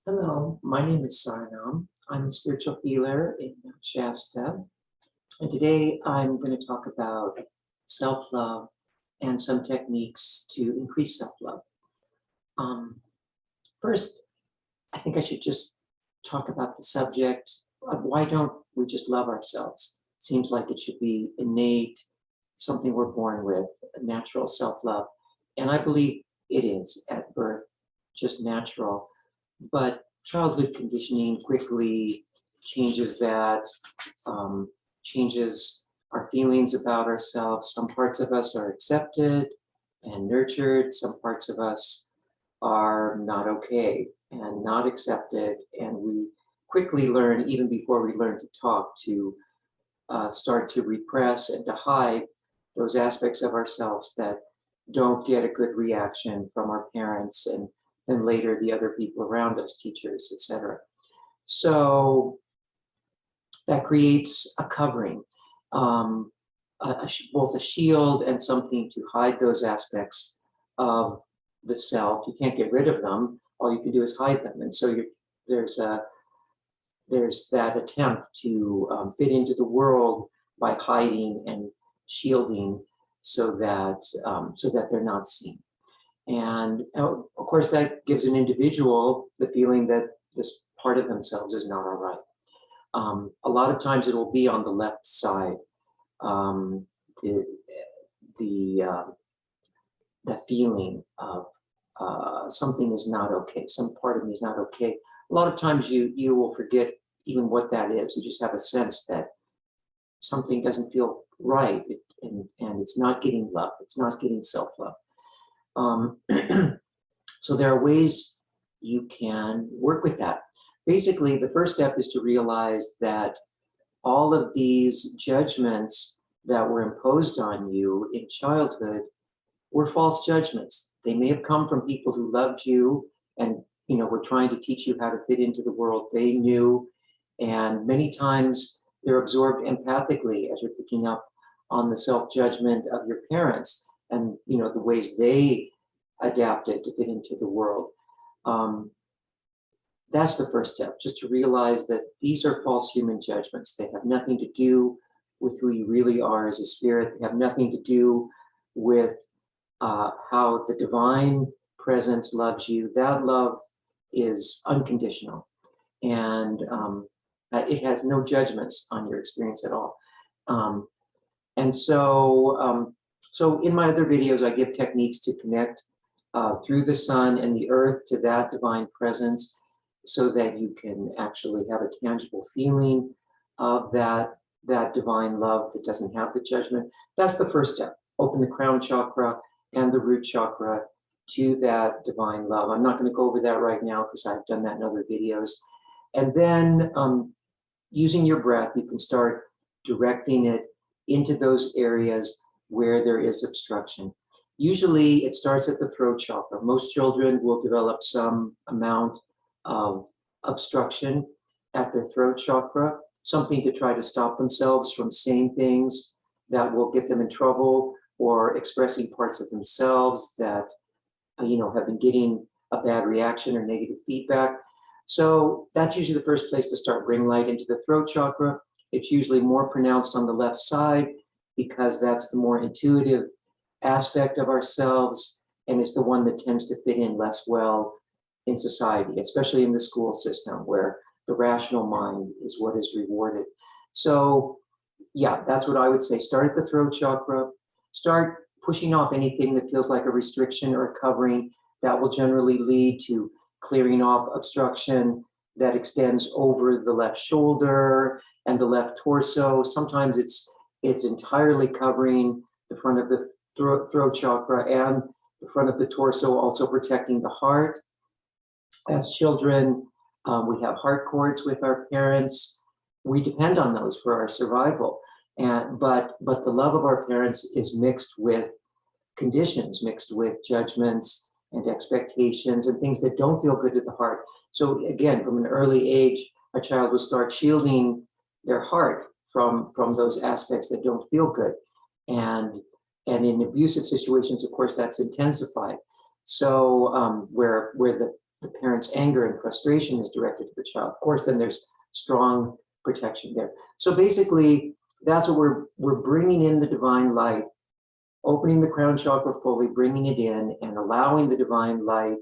Hello, my name is Saranam. I'm a spiritual healer in Shasta, and today I'm going to talk about self-love and some techniques to increase self-love. Um, First, I think I should just talk about the subject of why don't we just love ourselves? It seems like it should be innate, something we're born with, a natural self-love, and I believe it is at birth, just natural. But childhood conditioning quickly changes that, um, changes our feelings about ourselves. Some parts of us are accepted and nurtured, some parts of us are not okay and not accepted. And we quickly learn, even before we learn to talk, to start to repress and to hide those aspects of ourselves that don't get a good reaction from our parents and then later the other people around us, teachers, etc. So that creates a covering, um, both a shield and something to hide those aspects of the self. You can't get rid of them. All you can do is hide them. And so there's a there's that attempt to fit into the world by hiding and shielding so that they're not seen. And of course, that gives an individual the feeling that this part of themselves is not all right. A lot of times it will be on the left side, um, the, the the feeling of something is not okay, some part of me is not okay. A lot of times you will forget even what that is. You just have a sense that something doesn't feel right, and it's not getting love, it's not getting self-love. Um, so there are ways you can work with that. Basically, the first step is to realize that all of these judgments that were imposed on you in childhood were false judgments. They may have come from people who loved you and were trying to teach you how to fit into the world they knew. And many times they're absorbed empathically as you're picking up on the self-judgment of your parents and the ways they adapted to fit into the world. That's the first step, just to realize that these are false human judgments. They have nothing to do with who you really are as a spirit. They have nothing to do with how the divine presence loves you. That love is unconditional, and it has no judgments on your experience at all. And so in my other videos, I give techniques to connect through the sun and the earth to that divine presence so that you can actually have a tangible feeling of that divine love that doesn't have the judgment. That's the first step. Open the crown chakra and the root chakra to that divine love. I'm not going to go over that right now because I've done that in other videos. And then using your breath, you can start directing it into those areas where there is obstruction. Usually it starts at the throat chakra. Most children will develop some amount of obstruction at their throat chakra, something to try to stop themselves from saying things that will get them in trouble or expressing parts of themselves that have been getting a bad reaction or negative feedback. So that's usually the first place to start. Bring light into the throat chakra. It's usually more pronounced on the left side because that's the more intuitive aspect of ourselves, and it's the one that tends to fit in less well in society, especially in the school system where the rational mind is what is rewarded. So yeah, that's what I would say. Start at the throat chakra. Start pushing off anything that feels like a restriction or a covering. That will generally lead to clearing off obstruction that extends over the left shoulder and the left torso. Sometimes it's entirely covering the front of the throat chakra and the front of the torso, also protecting the heart. As children, we have heart cords with our parents. We depend on those for our survival. But the love of our parents is mixed with conditions, mixed with judgments and expectations and things that don't feel good to the heart. So again, from an early age, a child will start shielding their heart from those aspects that don't feel good. And in abusive situations, of course, that's intensified. So where the parent's anger and frustration is directed to the child, of course, then there's strong protection there. So basically, that's what we're bringing in the divine light, opening the crown chakra fully, bringing it in, and allowing the divine light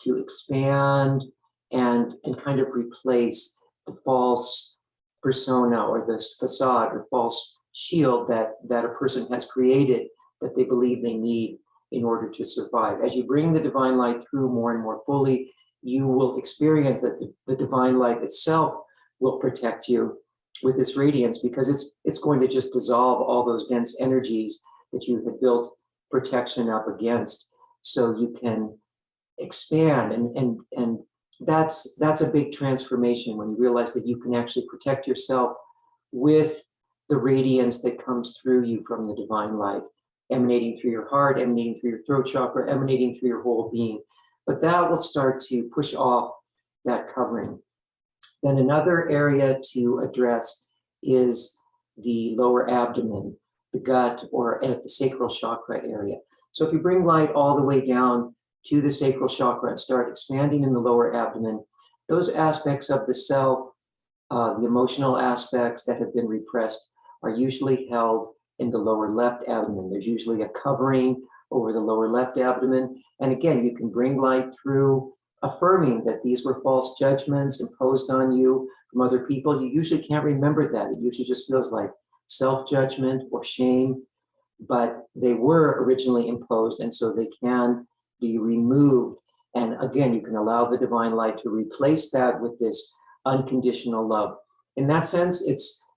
to expand and kind of replace the false persona or this facade or false shield that a person has created that they believe they need in order to survive. As you bring the divine light through more and more fully, you will experience that the divine light itself will protect you with this radiance, because it's going to just dissolve all those dense energies that you had built protection up against, so you can expand. And that's a big transformation when you realize that you can actually protect yourself with the radiance that comes through you from the divine light, emanating through your heart, emanating through your throat chakra, emanating through your whole being. But that will start to push off that covering. Then another area to address is the lower abdomen, the gut, or at the sacral chakra area. So if you bring light all the way down to the sacral chakra and start expanding in the lower abdomen, those aspects of the self, the emotional aspects that have been repressed, are usually held in the lower left abdomen. There's usually a covering over the lower left abdomen. And again, you can bring light through, affirming that these were false judgments imposed on you from other people. You usually can't remember that. It usually just feels like self-judgment or shame, but they were originally imposed, and so they can be removed. And again, you can allow the divine light to replace that with this unconditional love. In that sense, it's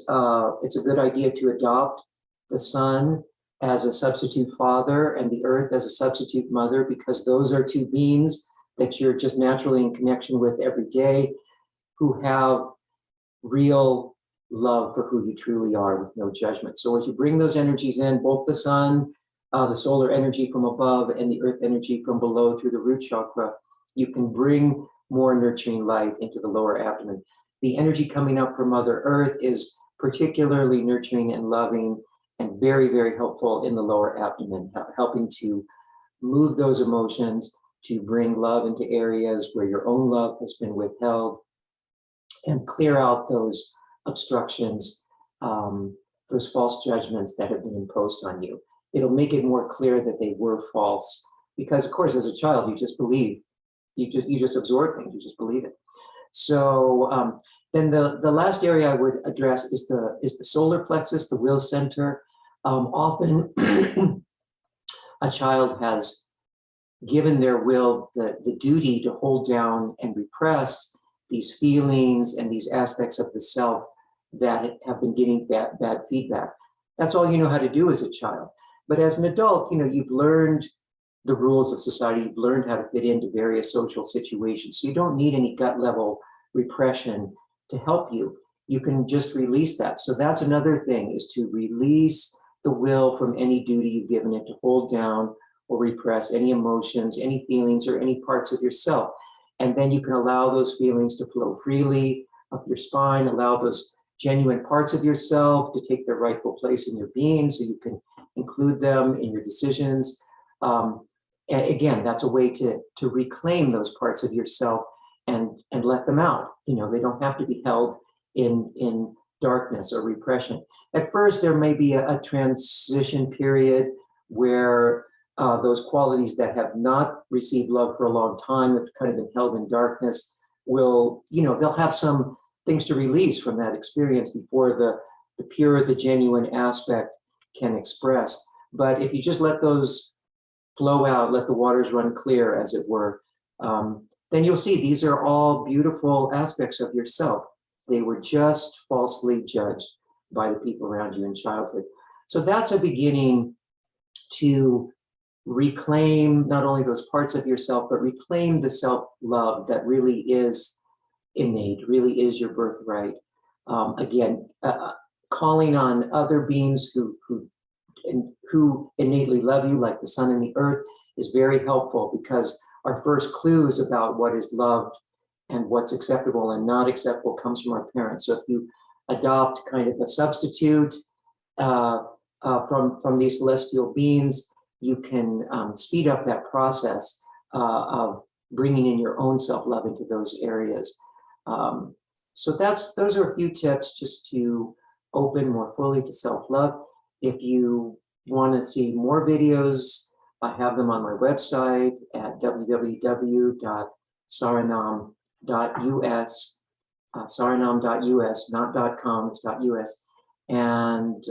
a good idea to adopt the sun as a substitute father and the earth as a substitute mother, because those are two beings that you're just naturally in connection with every day, who have real love for who you truly are with no judgment. So as you bring those energies in, both the sun, the solar energy from above, and the earth energy from below through the root chakra, you can bring more nurturing light into the lower abdomen. The energy coming up from Mother Earth is particularly nurturing and loving and very, very helpful in the lower abdomen, helping to move those emotions, to bring love into areas where your own love has been withheld, and clear out those obstructions, those false judgments that have been imposed on you. It'll make it more clear that they were false, because of course, as a child, you just believe, you just absorb things, you just believe it. So then the last area I would address is the solar plexus, the will center. Often a child has given their will the duty to hold down and repress these feelings and these aspects of the self that have been getting bad feedback. That's all you know how to do as a child. But as an adult, you've learned the rules of society, you've learned how to fit into various social situations. So you don't need any gut level repression to help you. You can just release that. So that's another thing, is to release the will from any duty you've given it to hold down or repress any emotions, any feelings, or any parts of yourself. And then you can allow those feelings to flow freely up your spine, allow those genuine parts of yourself to take their rightful place in your being, so you can include them in your decisions. And again, that's a way to reclaim those parts of yourself and let them out. They don't have to be held in darkness or repression. At first, there may be a transition period where those qualities that have not received love for a long time, have kind of been held in darkness, will, they'll have some things to release from that experience before the pure, the genuine aspect can express. But if you just let those flow out, let the waters run clear, as it were, then you'll see these are all beautiful aspects of yourself. They were just falsely judged by the people around you in childhood. So that's a beginning to reclaim not only those parts of yourself, but reclaim the self-love that really is innate, really is your birthright. Again, calling on other beings who innately love you, like the sun and the earth, is very helpful, because our first clues about what is loved and what's acceptable and not acceptable comes from our parents. So if you adopt kind of a substitute from these celestial beings, you can speed up that process of bringing in your own self-love into those areas. So those are a few tips just to open more fully to self-love. If you want to see more videos, I have them on my website at www.saranam.us, saranam.us, not .com, it's .us. And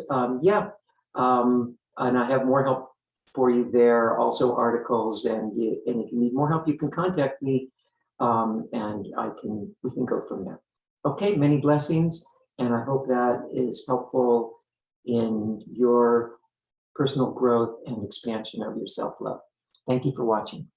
and I have more help for you there, also articles, and if you need more help, you can contact me, and we can go from there. Okay, many blessings, and I hope that is helpful in your personal growth and expansion of your self-love. Thank you for watching.